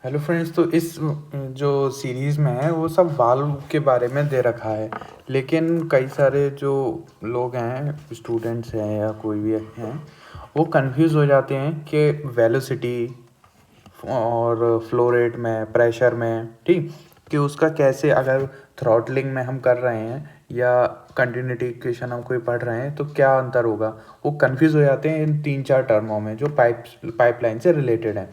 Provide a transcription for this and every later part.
Hello friends, तो इस जो सीरीज़ में है वो सब वाल्व के बारे में दे रखा है। लेकिन कई सारे जो लोग हैं, स्टूडेंट्स हैं या कोई भी हैं, वो कंफ्यूज हो जाते हैं कि वेलोसिटी और फ्लो रेट में, प्रेशर में, ठीक, कि उसका कैसे, अगर थ्रॉटलिंग में हम कर रहे हैं या कंटिन्यूटी इक्वेशन हम कोई पढ़ रहे हैं तो क्या अंतर होगा। वो कंफ्यूज हो जाते हैं इन 3-4 टर्मों में जो पाइपलाइन से रिलेटेड हैं।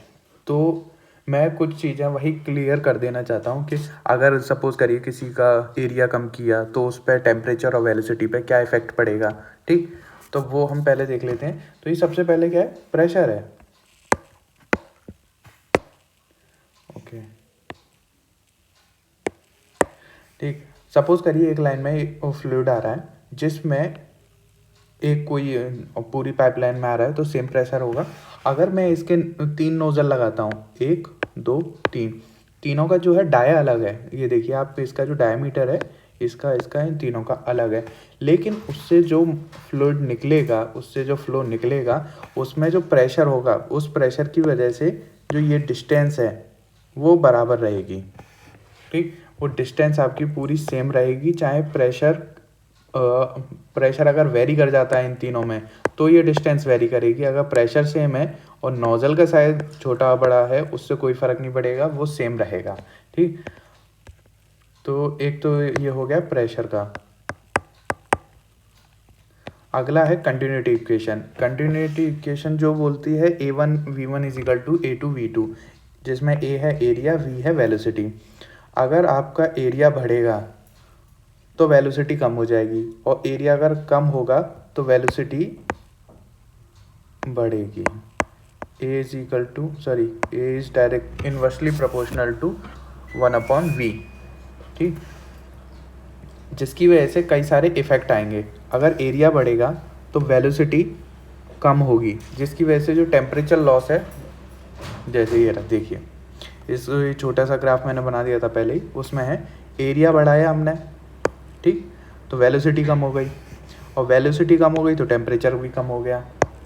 तो मैं कुछ चीज़ें वही क्लियर कर देना चाहता हूँ कि अगर सपोज करिए किसी का एरिया कम किया तो उस पर टेम्परेचर और वेलोसिटी पे क्या इफ़ेक्ट पड़ेगा, ठीक। तो वो हम पहले देख लेते हैं। तो ये सबसे पहले क्या है, प्रेशर है। ओके, ठीक। सपोज करिए एक लाइन में फ्लूइड आ रहा है जिसमें एक कोई पूरी पाइपलाइन में आ रहा है तो सेम प्रेशर होगा। अगर मैं इसके 3 नोजल लगाता हूँ, 1 2 3, तीनों का जो है डाया अलग है। ये देखिए आप, इसका जो डायमीटर है इसका इसका इन तीनों का अलग है। लेकिन उससे जो फ्लूइड निकलेगा, उससे जो फ्लो निकलेगा, उसमें जो प्रेशर होगा, उस प्रेशर की वजह से जो ये डिस्टेंस है वो बराबर रहेगी, ठीक। वो डिस्टेंस आपकी पूरी सेम रहेगी, चाहे प्रेशर अगर वेरी कर जाता है इन तीनों में तो ये डिस्टेंस वेरी करेगी। अगर प्रेशर सेम है और नोजल का साइज छोटा बड़ा है, उससे कोई फ़र्क नहीं पड़ेगा, वो सेम रहेगा, ठीक। तो एक तो ये हो गया प्रेशर का। अगला है कंटिन्यूटी इक्वेशन। कंटिन्यूटी इक्वेशन जो बोलती है A1V1 इजिकल टू A2V2, जिसमें A है एरिया, V है वेलोसिटी। अगर आपका एरिया बढ़ेगा तो वेलोसिटी कम हो जाएगी, और एरिया अगर कम होगा तो वेलोसिटी बढ़ेगी। A is direct inversely proportional to 1/v, ठीक। जिसकी वजह से कई सारे इफेक्ट आएंगे। अगर एरिया बढ़ेगा तो वेलोसिटी कम होगी, जिसकी वजह से जो टेम्परेचर लॉस है, जैसे ये रहा देखिए, इस छोटा सा ग्राफ मैंने बना दिया था पहले ही, उसमें है एरिया बढ़ाया हमने, ठीक, तो वेलोसिटी कम हो गई, और वेलोसिटी कम हो गई तो टेम्परेचर भी कम हो गया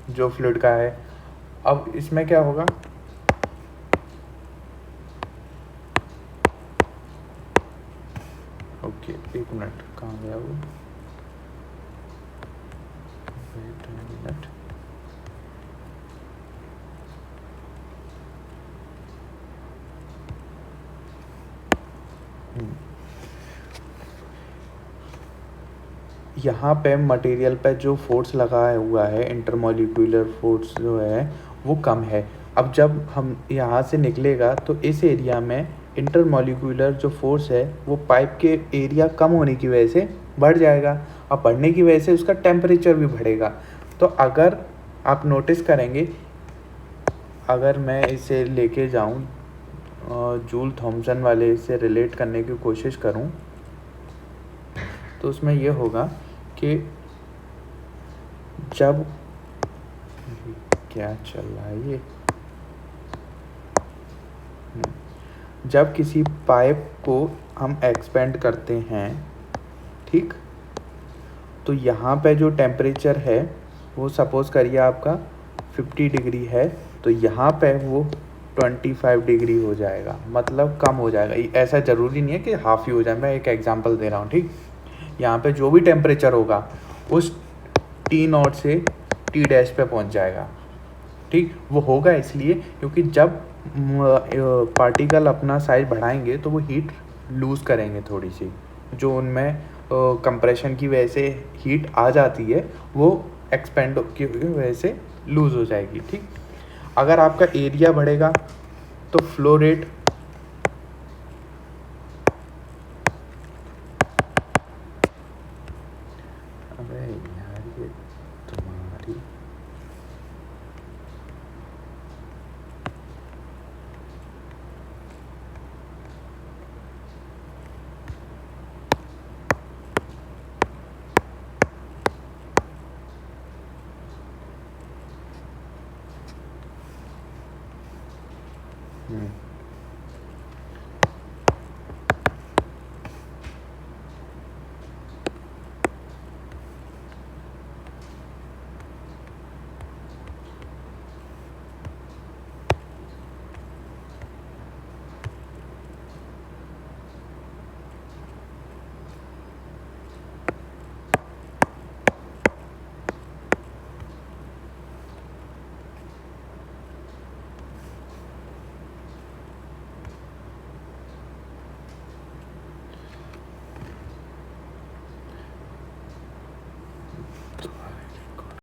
जो फ्लूइड का है। अब इसमें क्या होगा, ओके एक मिनट, कहाँ गया वो, वेट मिनट। यहाँ पे मटेरियल पे जो फोर्स लगाया हुआ है, इंटरमॉलिक्यूलर फोर्स जो है वो कम है। अब जब हम यहाँ से निकलेगा तो इस एरिया में इंटरमॉलिक्यूलर जो फोर्स है वो पाइप के एरिया कम होने की वजह से बढ़ जाएगा, और बढ़ने की वजह से उसका टेम्परेचर भी बढ़ेगा। तो अगर आप नोटिस करेंगे, अगर मैं इसे लेके जाऊँ जूल थॉमसन वाले से रिलेट करने की कोशिश करूँ, तो उसमें ये होगा कि जब, क्या चल रहा है ये, जब किसी पाइप को हम एक्सपेंड करते हैं, ठीक, तो यहाँ पे जो टेम्परेचर है वो सपोज करिए आपका 50 डिग्री है, तो यहाँ पे वो 25 डिग्री हो जाएगा, मतलब कम हो जाएगा। ऐसा ज़रूरी नहीं है कि हाफ ही हो जाए, मैं एक एग्जांपल दे रहा हूँ, ठीक। यहाँ पे जो भी टेम्परेचर होगा उस T0 से T' पे पहुँच जाएगा, ठीक। वो होगा इसलिए क्योंकि जब पार्टिकल अपना साइज बढ़ाएंगे तो वो हीट लूज़ करेंगे थोड़ी सी, जो उनमें कंप्रेशन की वजह से हीट आ जाती है वो एक्सपेंड की वजह से लूज़ हो जाएगी, ठीक। अगर आपका एरिया बढ़ेगा तो फ्लो रेट, अबे यार ये तुम्हारी,